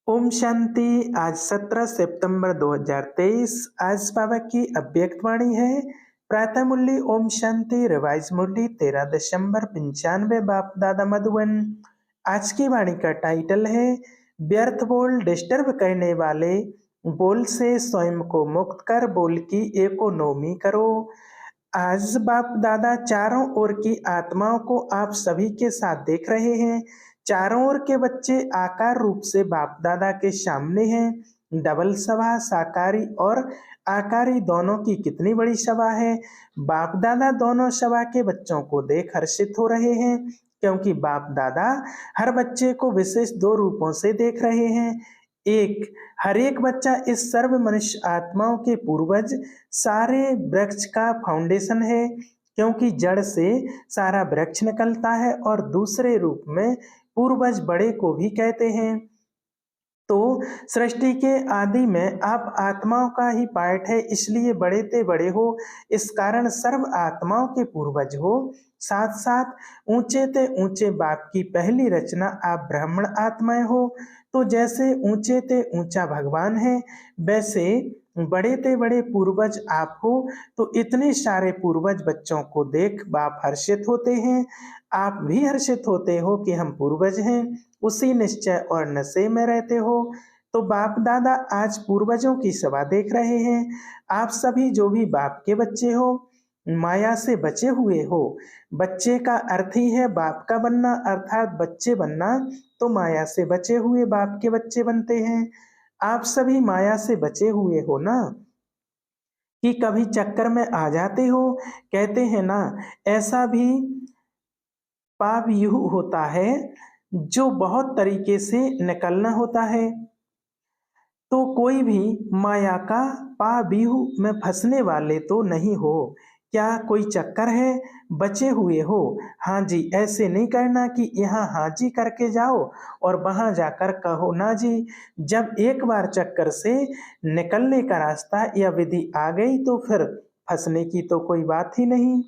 ओम शांति। आज 17 सितंबर 2023। आज बाबा की अव्यक्त वाणी है। प्रातः मुरली ओम शांति, रिवाइज मुरली 13 दिसंबर 95, बाप दादा मधुबन। आज की वाणी का टाइटल है व्यर्थ बोल डिस्टर्ब करने वाले बोल से स्वयं को मुक्त कर बोल की इकोनॉमी करो। आज बाप दादा चारों ओर की आत्माओं को आप सभी के साथ देख रहे हैं। चारों ओर के बच्चे आकार रूप से बाप दादा के सामने हैं। डबल सभा, साकारी और आकारी दोनों की कितनी बड़ी सभा है। बाप दादा दोनों सभा के बच्चों को देख हर्षित हो रहे हैं, क्योंकि बाप दादा हर बच्चे को विशेष दो रूपों से देख रहे हैं। एक, हर एक बच्चा इस सर्व मनुष्य आत्माओं के पूर्वज सारे वृक्ष का फाउंडेशन है, क्योंकि जड़ से सारा वृक्ष निकलता है। और दूसरे रूप में पूर्वज बड़े को भी कहते हैं। तो सृष्टि के आदि में आप आत्माओं का ही पार्ट है, इसलिए बड़े ते बड़े हो। इस कारण सर्व आत्माओं के पूर्वज हो। साथ साथ ऊंचे ते ऊंचे बाप की पहली रचना आप ब्राह्मण आत्माएं हो। तो जैसे ऊंचे ते ऊंचा भगवान है, वैसे बड़े ते बड़े पूर्वज आप हो। तो इतने सारे पूर्वज बच्चों को देख बाप हर्षित होते हैं। आप भी हर्षित होते हो कि हम पूर्वज हैं, उसी निश्चय और नशे में रहते हो। तो बाप दादा आज पूर्वजों की सभा देख रहे हैं। आप सभी जो भी बाप के बच्चे हो, माया से बचे हुए हो। बच्चे का अर्थ ही है बाप का बनना, अर्थात बच्चे बनना। तो माया से बचे हुए बाप के बच्चे बनते हैं। आप सभी माया से बचे हुए हो ना, कि कभी चक्कर में आ जाते हो। कहते हैं ना, ऐसा भी पाप युह होता है जो बहुत तरीके से निकलना होता है। तो कोई भी माया का पाबीहू में फंसने वाले तो नहीं हो। क्या कोई चक्कर है? बचे हुए हो। हाँ जी, ऐसे नहीं करना कि यहाँ हाँ जी करके जाओ और वहां जाकर कहो ना जी। जब एक बार चक्कर से निकलने का रास्ता या विधि आ गई तो फिर फंसने की तो कोई बात ही नहीं।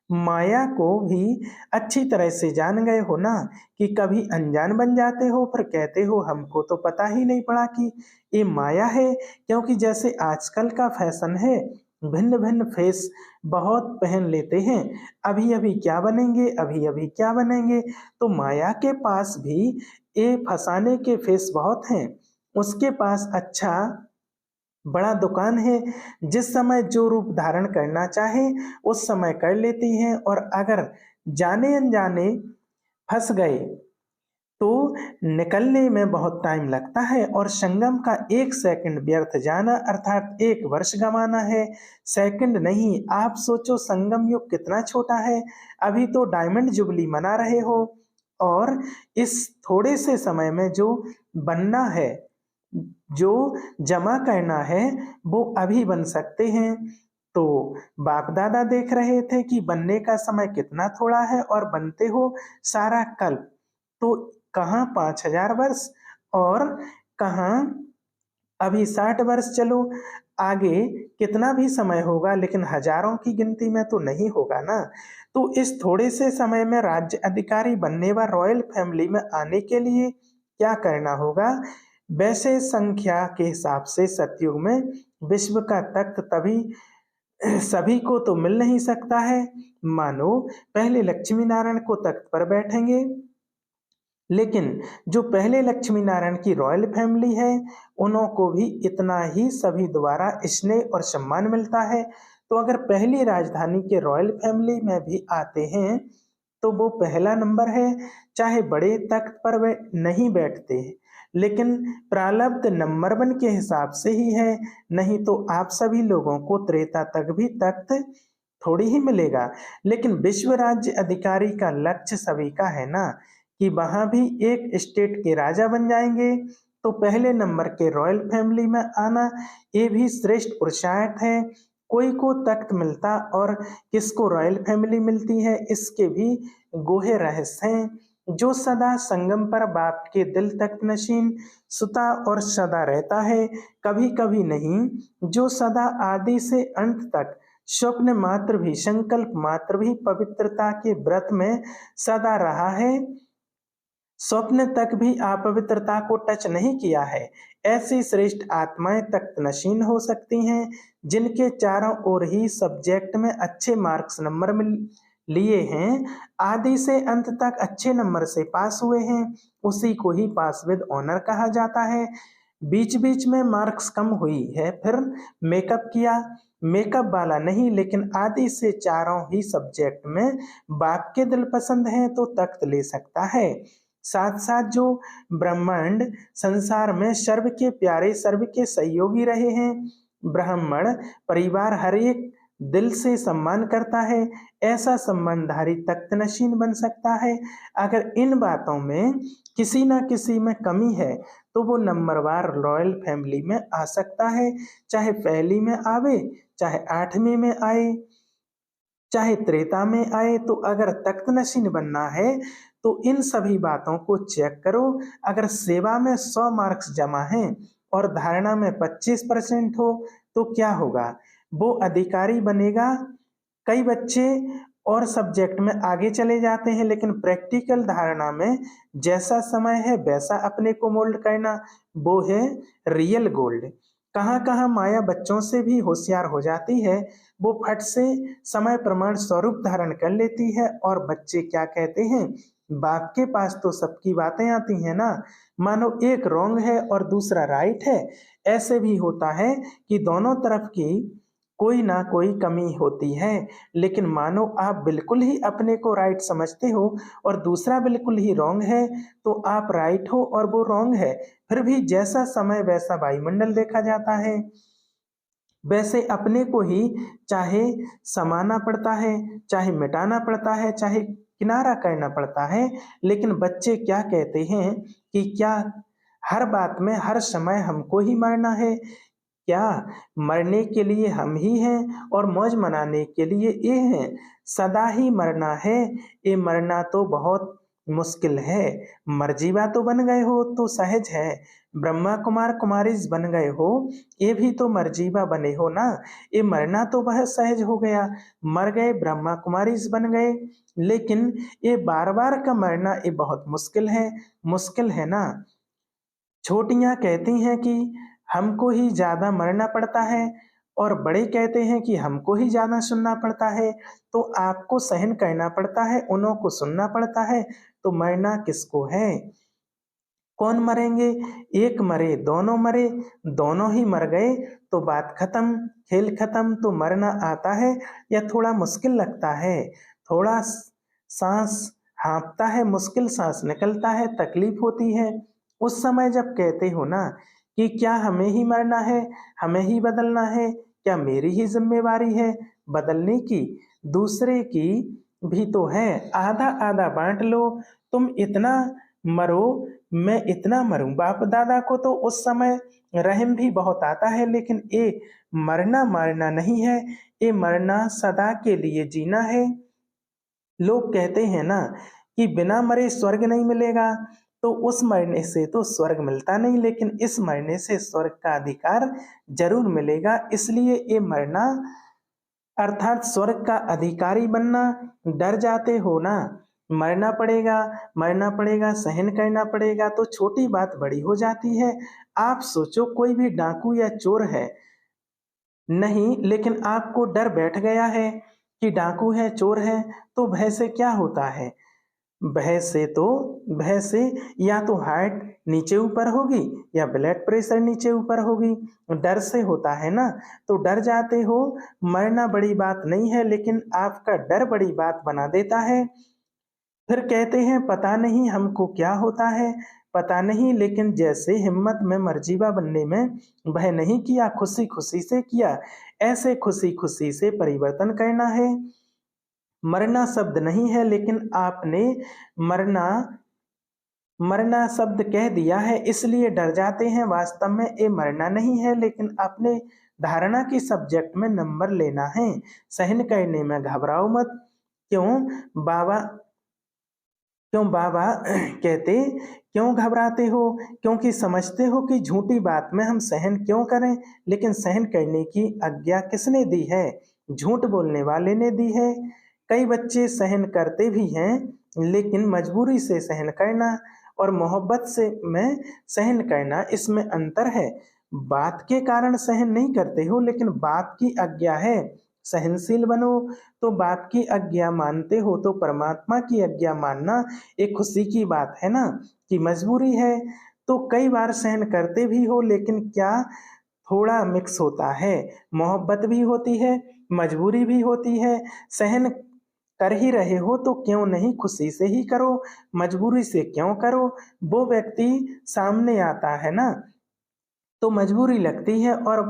माया को भी अच्छी तरह से जान गए हो ना, कि कभी अनजान बन जाते हो फिर कहते हो हमको तो पता ही नहीं पड़ा कि ये माया है। क्योंकि जैसे आजकल का फैशन है, भिन्न भिन्न फेस बहुत पहन लेते हैं। अभी अभी क्या बनेंगे, अभी अभी क्या बनेंगे। तो माया के पास भी ये फंसाने के फेस बहुत हैं। उसके पास अच्छा बड़ा दुकान है। जिस समय जो रूप धारण करना चाहे उस समय कर लेती हैं। और अगर जाने अनजाने फंस गए तो निकलने में बहुत टाइम लगता है। और संगम का एक सेकंड व्यर्थ जाना अर्थात एक वर्ष गंवाना है, सेकंड नहीं। आप सोचो संगम युग कितना छोटा है। अभी तो डायमंड जुबली मना रहे हो, और इस थोड़े से समय में जो बनना है, जो जमा करना है, वो अभी बन सकते हैं। तो बाप दादा देख रहे थे कि बनने का समय कितना थोड़ा है और बनते हो सारा कल्प। तो कहाँ 5000 वर्ष, और कहाँ अभी 60 वर्ष। चलो आगे कितना भी समय होगा, लेकिन हजारों की गिनती में तो नहीं होगा ना। तो इस थोड़े से समय में राज्य अधिकारी बनने व रॉयल फैमिली में आने के लिए क्या करना होगा। वैसे संख्या के हिसाब से सतयुग में विश्व का तख्त तभी सभी को तो मिल नहीं सकता है। मानो पहले लक्ष्मी नारायण को तख्त पर बैठेंगे, लेकिन जो पहले लक्ष्मी नारायण की रॉयल फैमिली है, उन्हों को भी इतना ही सभी द्वारा स्नेह और सम्मान मिलता है। तो अगर पहली राजधानी के रॉयल फैमिली में भी आते हैं तो वो पहला नंबर है। चाहे बड़े तख्त पर वे नहीं बैठते हैं, लेकिन प्रारब्ध नंबर 1 के हिसाब से ही है। नहीं तो आप सभी लोगों को त्रेता तक भी तख्त थोड़ी ही मिलेगा। लेकिन विश्व राज्य अधिकारी का लक्ष्य सभी का है ना, कि वहां भी एक स्टेट के राजा बन जाएंगे। तो पहले नंबर के रॉयल फैमिली में आना ये भी श्रेष्ठ पुरुषार्थ है। कोई को तख्त मिलता और किसको रॉयल फैमिली मिलती है, इसके भी गोहे रहस्य हैं। जो सदा संगम पर बाप के दिल तक नशीन सुता और सदा रहता है, कभी कभी नहीं। जो सदा आदि से अंत तक स्वप्न मात्र भी, संकल्प मात्र भी पवित्रता के व्रत में सदा रहा है, स्वप्न तक भी अपवित्रता को टच नहीं किया है। ऐसी श्रेष्ठ आत्माएं तख्त नशीन हो सकती हैं जिनके चारों ओर ही सब्जेक्ट में अच्छे मार्क्स नंबर मिल लिए हैं, आदि से अंत तक अच्छे नंबर से पास हुए हैं, उसी को ही पास विद ऑनर कहा जाता है। बीच बीच में मार्क्स कम हुई है फिर मेकअप किया, मेकअप वाला नहीं लेकिन आदि से चारों ही सब्जेक्ट में बाप के दिल पसंद है तो तख्त ले सकता है। साथ साथ जो ब्रह्मांड संसार में सर्व के प्यारे सर्व के सहयोगी रहे हैं, ब्राह्मण परिवार हर एक दिल से सम्मान करता है, ऐसा सम्मानधारी तख्त नशीन बन सकता है। अगर इन बातों में किसी ना किसी में कमी है तो वो नंबरवार रॉयल फैमिली में आ सकता है, चाहे पहली में आवे, चाहे 8वीं में आए, चाहे त्रेता में आए। तो अगर तख्त नशीन बनना है तो इन सभी बातों को चेक करो। अगर सेवा में 100 मार्क्स जमा हैं और धारणा में 25% हो तो क्या होगा, वो अधिकारी बनेगा। कई बच्चे और सब्जेक्ट में आगे चले जाते हैं लेकिन प्रैक्टिकल धारणा में जैसा समय है वैसा अपने को मोल्ड करना, वो है रियल गोल्ड। कहाँ कहाँ माया बच्चों से भी होशियार हो जाती है, वो फट से समय प्रमाण स्वरूप धारण कर लेती है और बच्चे क्या कहते हैं, बाप के पास तो सबकी बातें आती हैं ना, मानो एक रॉन्ग है और दूसरा राइट है। ऐसे भी होता है कि दोनों तरफ की कोई ना कोई कमी होती है, लेकिन मानो आप बिल्कुल ही अपने को राइट समझते हो और दूसरा बिल्कुल ही रॉन्ग है, तो आप राइट हो और वो रॉन्ग है। फिर भी जैसा समय वैसा वायुमंडल देखा जाता है, वैसे अपने को ही चाहे समाना पड़ता है, चाहे मिटाना पड़ता है, चाहे किनारा करना पड़ता है। लेकिन बच्चे क्या कहते हैं कि क्या हर बात में हर समय हमको ही मरना है? क्या मरने के लिए हम ही हैं और मौज मनाने के लिए ये हैं? सदा ही मरना है, ये मरना तो बहुत मुश्किल है। मर्जीवा तो बन गए हो तो सहज है, ब्रह्मा कुमार कुमारीज बन गए हो, ये भी तो मर्जीवा बने हो ना, ये मरना तो बहुत सहज हो गया, मर गए ब्रह्मा कुमारीज बन गए। लेकिन ये बार बार का मरना ये बहुत मुश्किल है ना। छोटियाँ कहती हैं कि हमको ही ज़्यादा मरना पड़ता है और बड़े कहते हैं कि हमको ही ज़्यादा सुनना पड़ता है। तो आपको सहन करना पड़ता है, उन्हों को सुनना पड़ता है, तो मरना किसको है? कौन मरेंगे? एक मरे, दोनों मरे, दोनों ही मर गए तो बात खत्म, खेल खत्म। तो मरना आता है या थोड़ा मुश्किल लगता है, थोड़ा सांस हाँफता है, मुश्किल सांस निकलता है, तकलीफ होती है। उस समय जब कहते हो ना कि क्या हमें ही मरना है, हमें ही बदलना है, क्या मेरी ही जिम्मेवारी है बदलने की? दूसरे की भी तो है, आधा आधा बांट लो, तुम इतना मरो, मैं इतना मरूं। बाप दादा को तो उस समय रहम भी बहुत आता है, लेकिन ये मरना मारना नहीं है, ये मरना सदा के लिए जीना है। लोग कहते हैं ना कि बिना मरे स्वर्ग नहीं मिलेगा, तो उस मरने से तो स्वर्ग मिलता नहीं, लेकिन इस मरने से स्वर्ग का अधिकार जरूर मिलेगा। इसलिए ये मरना अर्थात स्वर्ग का अधिकारी बनना, डर जाते हो ना, मरना पड़ेगा, सहन करना पड़ेगा, तो छोटी बात बड़ी हो जाती है। आप सोचो कोई भी डाकू या चोर है नहीं, लेकिन आपको डर बैठ गया है कि डाकू है, चोर है, तो भय से क्या होता है? भय से या तो हार्ट नीचे ऊपर होगी या ब्लड प्रेशर नीचे ऊपर होगी, डर से होता है ना। तो डर जाते हो, मरना बड़ी बात नहीं है, लेकिन आपका डर बड़ी बात बना देता है। फिर कहते हैं पता नहीं हमको क्या होता है, पता नहीं, लेकिन जैसे हिम्मत में मर्जीवा बनने में भय नहीं किया, खुशी खुशी से किया, ऐसे खुशी खुशी से परिवर्तन करना है। मरना शब्द नहीं है, लेकिन आपने मरना मरना शब्द कह दिया है इसलिए डर जाते हैं। वास्तव में ये मरना नहीं है, लेकिन अपने धारणा की सब्जेक्ट में नंबर लेना है। सहन करने में घबराओ मत। क्यों बाबा क्यों बाबा कहते, क्यों घबराते हो? क्योंकि समझते हो कि झूठी बात में हम सहन क्यों करें। लेकिन सहन करने की आज्ञा किसने दी है? झूठ बोलने वाले ने दी है। कई बच्चे सहन करते भी हैं, लेकिन मजबूरी से सहन करना, और मोहब्बत से में सहन करना, इसमें अंतर है। बात के कारण सहन नहीं करते हो, लेकिन बाप की आज्ञा है सहनशील बनो, तो बाप की आज्ञा मानते हो तो परमात्मा की आज्ञा मानना एक खुशी की बात है ना, कि मजबूरी है तो कई बार सहन करते भी हो, लेकिन क्या थोड़ा मिक्स होता है, मोहब्बत भी होती है, मजबूरी भी होती है। सहन कर ही रहे हो तो क्यों नहीं खुशी से ही करो, मजबूरी से क्यों करो। वो व्यक्ति सामने आता है ना तो मजबूरी लगती है, और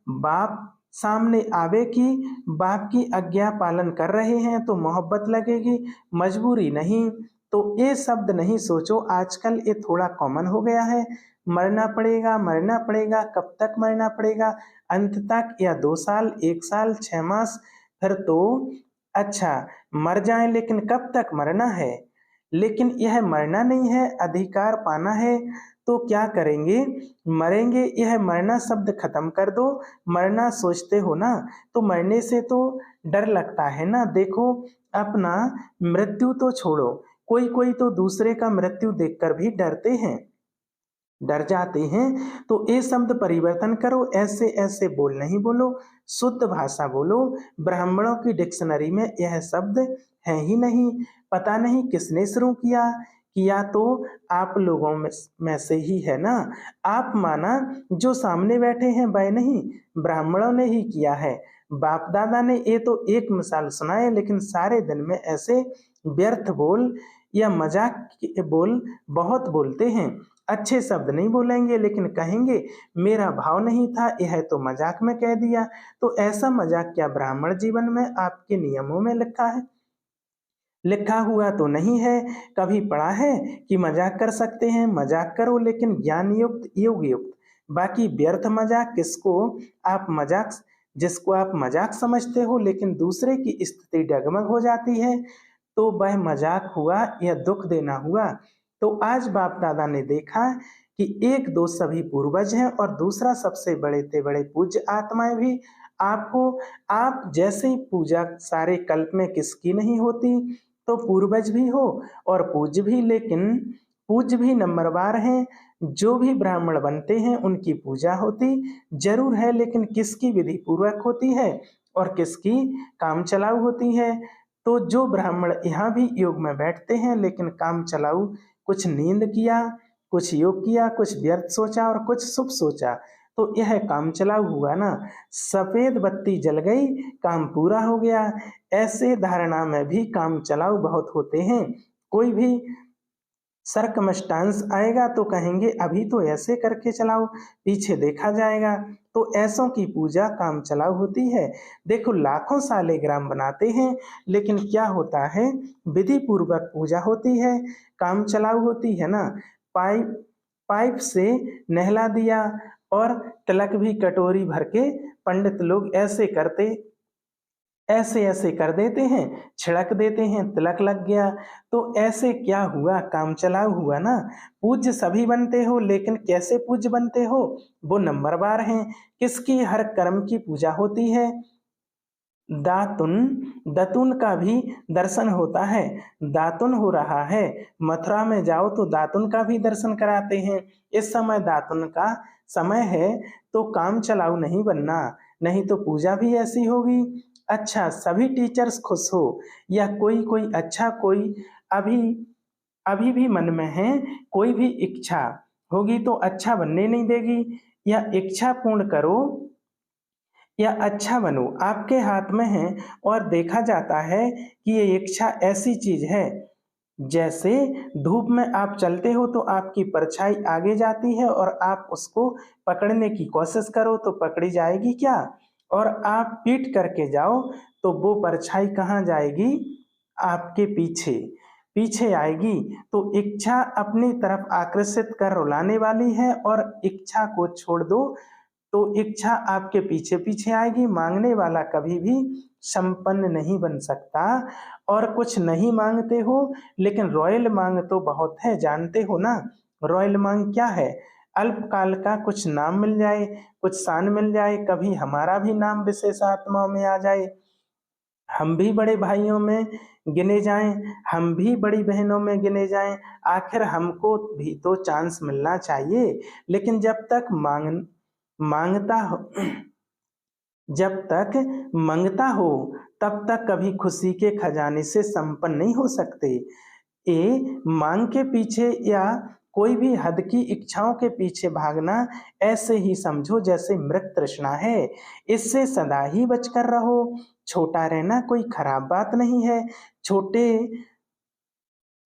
बाप सामने आवे कि बाप की आज्ञा पालन कर रहे हैं तो मोहब्बत लगेगी, मजबूरी नहीं। तो ये शब्द नहीं सोचो, आजकल ये थोड़ा कॉमन हो गया है। मरना पड़ेगा, मरना पड़ेगा, कब तक मरना पड़ेगा, अंत तक या 2 साल, 1 साल, 6 मास, फिर तो अच्छा मर जाएं, लेकिन कब तक मरना है। लेकिन यह मरना नहीं है, अधिकार पाना है, तो क्या करेंगे, मरेंगे। यह मरना शब्द खत्म कर दो। मरना सोचते हो ना, तो मरने से तो डर लगता है ना। देखो अपना मृत्यु तो छोड़ो, कोई कोई तो दूसरे का मृत्यु देखकर भी डरते हैं, डर जाते हैं। तो ये शब्द परिवर्तन करो, ऐसे ऐसे बोल नहीं बोलो, शुद्ध भाषा बोलो। ब्राह्मणों की डिक्शनरी में यह शब्द है ही नहीं, पता नहीं किसने शुरू किया, किया तो आप लोगों में से ही है ना। आप माना जो सामने बैठे हैं वह नहीं, ब्राह्मणों ने ही किया है। बाप दादा ने ये तो एक मिसाल सुनाए, लेकिन सारे दिन में ऐसे व्यर्थ बोल या मजाक के बोल बहुत बोलते हैं। अच्छे शब्द नहीं बोलेंगे, लेकिन कहेंगे मेरा भाव नहीं था, यह तो मजाक में कह दिया। तो ऐसा मजाक क्या ब्राह्मण जीवन में आपके नियमों में लिखा है? लिखा हुआ तो नहीं है। कभी पढ़ा है कि मजाक कर सकते हैं, मजाक करो लेकिन ज्ञान युक्त, योग युक्त। बाकी व्यर्थ मजाक किसको आप मजाक, जिसको आप मजाक समझते हो लेकिन दूसरे की स्थिति डगमग हो जाती है, तो वह मजाक हुआ या दुख देना हुआ। तो आज बाप दादा ने देखा कि एक दो सभी पूर्वज हैं, और दूसरा सबसे बड़े से बड़े पूज्य आत्माएं भी आप हो। आप जैसे ही पूजा सारे कल्प में किसकी नहीं होती, तो पूर्वज भी हो और पूज्य भी, लेकिन पूज्य भी नंबरवार हैं। जो भी ब्राह्मण बनते हैं उनकी पूजा होती जरूर है, लेकिन किसकी विधि पूर्वक होती है और किसकी काम चलाऊ होती है। तो जो ब्राह्मण यहाँ भी योग में बैठते हैं, लेकिन काम चलाऊ, कुछ नींद किया, कुछ योग किया, कुछ व्यर्थ सोचा और कुछ शुभ सोचा, तो यह काम चलाऊ हुआ ना। सफेद बत्ती जल गई, काम पूरा हो गया। ऐसे धारणा में भी काम चलाऊ बहुत होते हैं। कोई भी सरकमस्टांस आएगा तो कहेंगे अभी तो ऐसे करके चलाओ, पीछे देखा जाएगा। तो ऐसों की पूजा काम चलाऊ होती है। देखो लाखों सालेग्राम बनाते हैं, लेकिन क्या होता है, विधि पूर्वक पूजा होती है, काम चलाऊ होती है ना। पाइप पाइप से नहला दिया, और तिलक भी कटोरी भर के पंडित लोग ऐसे करते, ऐसे ऐसे कर देते हैं, छिड़क देते हैं, तिलक लग गया। तो ऐसे क्या हुआ, काम चलाऊ हुआ ना। पूज्य सभी बनते हो, लेकिन कैसे पूज्य बनते हो, वो नंबरवार हैं। किसकी हर कर्म की पूजा होती है। दातुन दतुन का भी दर्शन होता है। दातुन हो रहा है, मथुरा में जाओ तो दातुन का भी दर्शन कराते हैं। इस समय दातुन का समय है, तो काम चलाऊ नहीं बनना, नहीं तो पूजा भी ऐसी होगी। अच्छा सभी टीचर्स खुश हो, या कोई कोई अच्छा, कोई अभी अभी भी मन में है, कोई भी इच्छा होगी तो अच्छा बनने नहीं देगी। या इच्छा पूर्ण करो या अच्छा बनो, आपके हाथ में है। और देखा जाता है कि ये इच्छा ऐसी चीज है, जैसे धूप में आप चलते हो तो आपकी परछाई आगे जाती है, और आप उसको पकड़ने की कोशिश करो तो पकड़ी जाएगी क्या, और आप पीट करके जाओ तो वो परछाई कहाँ जाएगी, आपके पीछे पीछे आएगी। तो इच्छा अपनी तरफ आकर्षित कर रुलाने वाली है, और इच्छा को छोड़ दो तो इच्छा आपके पीछे पीछे आएगी। मांगने वाला कभी भी संपन्न नहीं बन सकता। और कुछ नहीं मांगते हो, लेकिन रॉयल मांग तो बहुत है, जानते हो ना। रॉयल मांग क्या है, अल्पकाल का कुछ नाम मिल जाए, कुछ शान मिल जाए, कभी हमारा भी नाम विशेष आत्माओं में आ जाए, हम भी बड़े भाइयों में गिने जाएं, हम भी बड़ी बहनों में गिने जाएं, आखिर हमको भी तो चांस मिलना चाहिए। लेकिन मांगता हो जब तक मंगता हो तब तक कभी खुशी के खजाने से संपन्न नहीं हो सकते। ये मांग के पीछे या कोई भी हद की इच्छाओं के पीछे भागना ऐसे ही समझो जैसे मृत तृष्णा है। इससे सदा ही बचकर रहो। छोटा रहना कोई खराब बात नहीं है। छोटे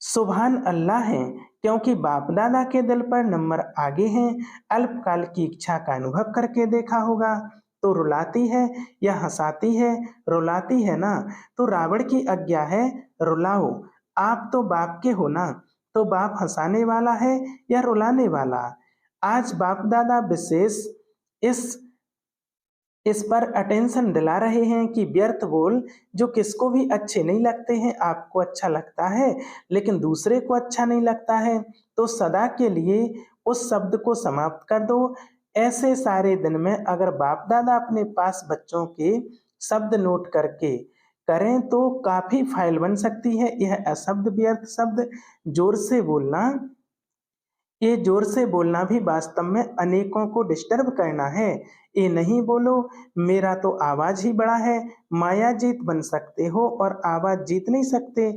सुभान अल्लाह हैं, क्योंकि बाप दादा के दिल पर नंबर आगे हैं। अल्पकाल की इच्छा का अनुभव करके देखा होगा तो रुलाती है या हंसाती है? रुलाती है ना। तो रावण की आज्ञा है, रुलाओ। आप तो बाप के हो ना, तो बाप हंसाने वाला है या रुलाने वाला? आज बाप दादा विशेष इस इस पर अटेंशन दिला रहे हैं कि व्यर्थ बोल जो किसको भी अच्छे नहीं लगते हैं, आपको अच्छा लगता है लेकिन दूसरे को अच्छा नहीं लगता है, तो सदा के लिए उस शब्द को समाप्त कर दो। ऐसे सारे दिन में अगर बाप दादा अपने पास बच्चों के शब्द नोट करके करें तो काफी फाइल बन सकती है। यह अशब्द व्यर्थ शब्द जोर से बोलना, ये जोर से बोलना भी वास्तव में अनेकों को डिस्टर्ब करना है। ये नहीं बोलो मेरा तो आवाज ही बड़ा है, माया जीत बन सकते हो और आवाज जीत नहीं सकते।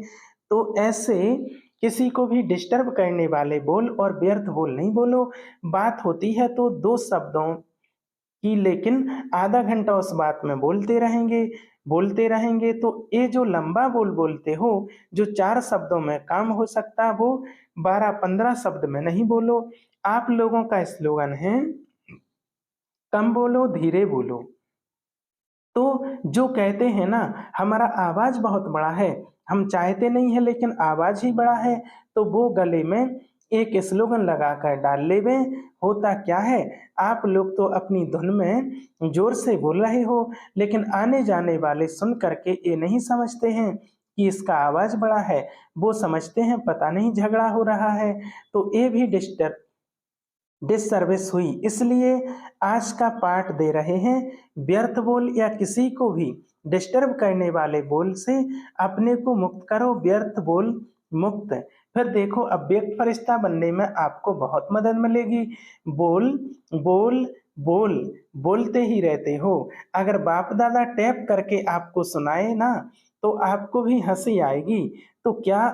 तो ऐसे किसी को भी डिस्टर्ब करने वाले बोल और व्यर्थ बोल नहीं बोलो। बात होती है तो दो शब्दों कि लेकिन आधा घंटा उस बात में बोलते रहेंगे तो ये जो लंबा बोल बोलते हो, जो 4 शब्दों में काम हो सकता है वो 12-15 शब्द में नहीं बोलो। आप लोगों का स्लोगन है कम बोलो धीरे बोलो। तो जो कहते हैं ना हमारा आवाज बहुत बड़ा है, हम चाहते नहीं है लेकिन आवाज ही बड़ा है, तो वो गले में एक स्लोगन लगा कर डाल लेवे। होता क्या है, आप लोग तो अपनी धुन में जोर से बोल रहे हो लेकिन आने जाने वाले सुन करके ये नहीं समझते हैं कि इसका आवाज बड़ा है, वो समझते हैं पता नहीं झगड़ा हो रहा है। तो ये भी डिससर्विस हुई। इसलिए आज का पाठ दे रहे हैं व्यर्थ बोल या किसी को भी डिस्टर्ब करने वाले बोल से अपने को मुक्त करो। व्यर्थ बोल मुक्त। फिर देखो अव्यक्त फरिश्ता बनने में आपको बहुत मदद मिलेगी। बोल बोल बोल बोलते ही रहते हो। अगर बाप दादा टैप करके आपको सुनाए ना तो आपको भी हंसी आएगी। तो क्या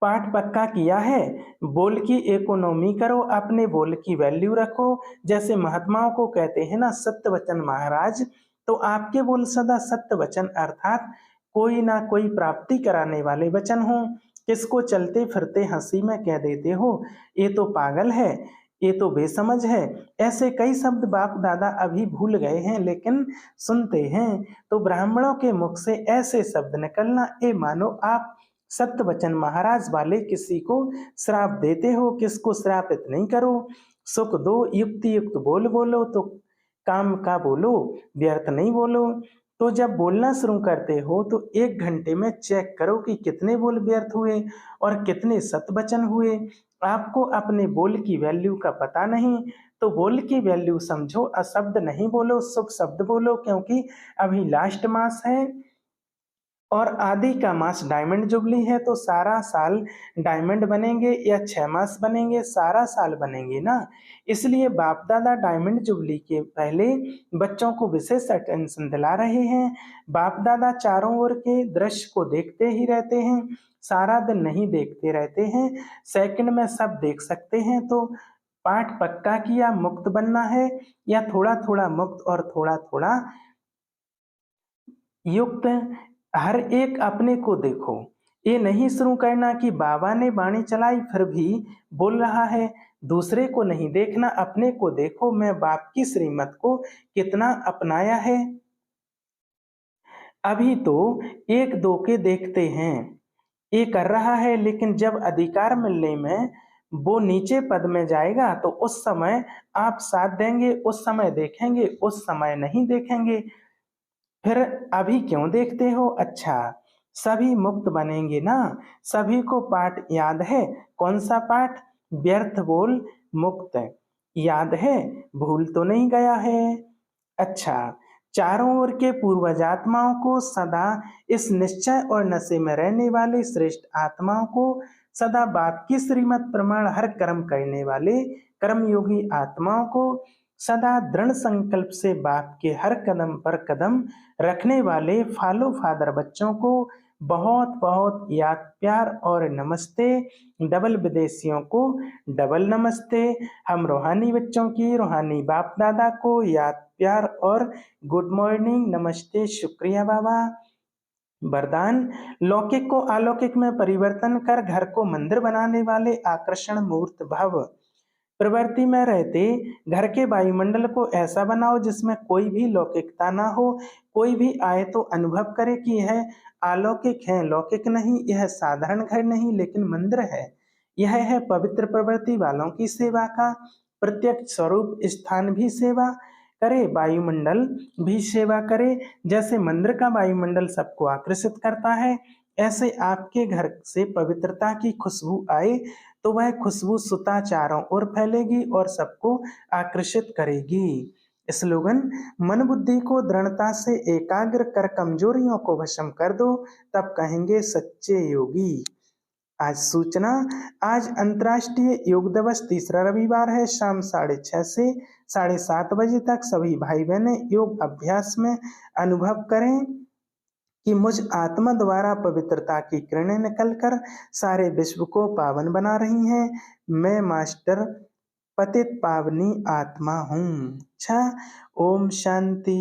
पाठ पक्का किया है? बोल की इकोनॉमी करो, अपने बोल की वैल्यू रखो। जैसे महात्माओं को कहते हैं ना सत्य वचन महाराज, तो आपके बोल सदा सत्य वचन अर्थात कोई ना कोई प्राप्ति कराने वाले वचन हो। किसको चलते फिरते हंसी में कह देते हो ये तो पागल है, ये तो बेसमझ है। ऐसे कई शब्द बाप दादा अभी भूल गए हैं लेकिन सुनते हैं। तो ब्राह्मणों के मुख से ऐसे शब्द निकलना ये मानो आप सत्य वचन महाराज वाले किसी को श्राप देते हो। किसको श्रापित नहीं करो। सुख दो युक्ति युक्त बोल बोलो, तो काम का बोलो, व्यर्थ नहीं बोलो। तो जब बोलना शुरू करते हो तो 1 घंटे में चेक करो कि कितने बोल व्यर्थ हुए और कितने सत वचन हुए। आपको अपने बोल की वैल्यू का पता नहीं, तो बोल की वैल्यू समझो। अशब्द नहीं बोलो, शुभ शब्द बोलो, क्योंकि अभी लास्ट मास है और आदि का मास डायमंड जुबली है। तो सारा साल डायमंड बनेंगे या 6 मास बनेंगे? सारा साल बनेंगे ना। इसलिए बाप दादा डायमंड जुबली के पहले बच्चों को विशेष अटेंशन दिला रहे हैं। बाप दादा चारों ओर के दृश्य को देखते ही रहते हैं, सारा दिन नहीं देखते रहते हैं, सेकंड में सब देख सकते हैं। तो पाठ पक्का किया, मुक्त बनना है या थोड़ा थोड़ा मुक्त और थोड़ा थोड़ा युक्त? हर एक अपने को देखो। ये नहीं शुरू करना कि बाबा ने बाणी चलाई फिर भी बोल रहा है। दूसरे को नहीं देखना, अपने को देखो। मैं बाप की श्रीमत को कितना अपनाया है। अभी तो एक दो के देखते हैं, ये कर रहा है, लेकिन जब अधिकार मिलने में वो नीचे पद में जाएगा तो उस समय आप साथ देंगे, उस समय देखेंगे, उस समय नहीं देखेंगे। फिर अभी क्यों देखते हो? अच्छा, सभी मुक्त बनेंगे ना। सभी को पाठ याद है? कौन सा पाठ? व्यर्थ बोल मुक्त याद है? भूल तो नहीं गया है? अच्छा, चारों ओर के पूर्वज आत्माओं को सदा इस निश्चय और नशे में रहने वाले श्रेष्ठ आत्माओं को सदा बाप की श्रीमत प्रमाण हर कर्म करने वाले कर्मयोगी आत्माओं को सदा दृढ़ संकल्प से बाप के हर कदम पर कदम रखने वाले फॉलो फादर बच्चों को बहुत बहुत याद प्यार और नमस्ते। डबल विदेशियों को डबल नमस्ते। हम रूहानी बच्चों की रूहानी बाप दादा को याद प्यार और गुड मॉर्निंग नमस्ते शुक्रिया बाबा। वरदान, लौकिक को अलौकिक में परिवर्तन कर घर को मंदिर बनाने वाले आकर्षण मूर्त भव। प्रवृत्ति में रहते घर के वायुमंडल को ऐसा बनाओ जिसमें कोई भी लौकिकता ना हो। कोई भी आए तो अनुभव करे कि यह अलौकिक है, लौकिक नहीं। यह साधारण घर नहीं लेकिन मंदिर है। यह है पवित्र प्रवृत्ति वालों की सेवा का प्रत्यक्ष स्वरूप। स्थान भी सेवा करे, वायुमंडल भी सेवा करे। जैसे मंदिर का वायुमंडल सबको आकर्षित करता है, ऐसे आपके घर से पवित्रता की खुशबू आए तो वह खुशबू सुता चारों ओर फैलेगी और सबको आकर्षित करेगी। स्लोगन, मन बुद्धि को दृढ़ता से एकाग्र कर कमजोरियों को भस्म कर दो, तब कहेंगे सच्चे योगी। आज सूचना, आज अंतर्राष्ट्रीय योग दिवस, तीसरा रविवार है। शाम 6:30 से 7:30 बजे तक सभी भाई बहनें योग अभ्यास में अनुभव करें कि मुझ आत्मा द्वारा पवित्रता की किरणें निकलकर सारे विश्व को पावन बना रही हैं। मैं मास्टर पतित पावनी आत्मा हूँ। अच्छा, ओम शांति।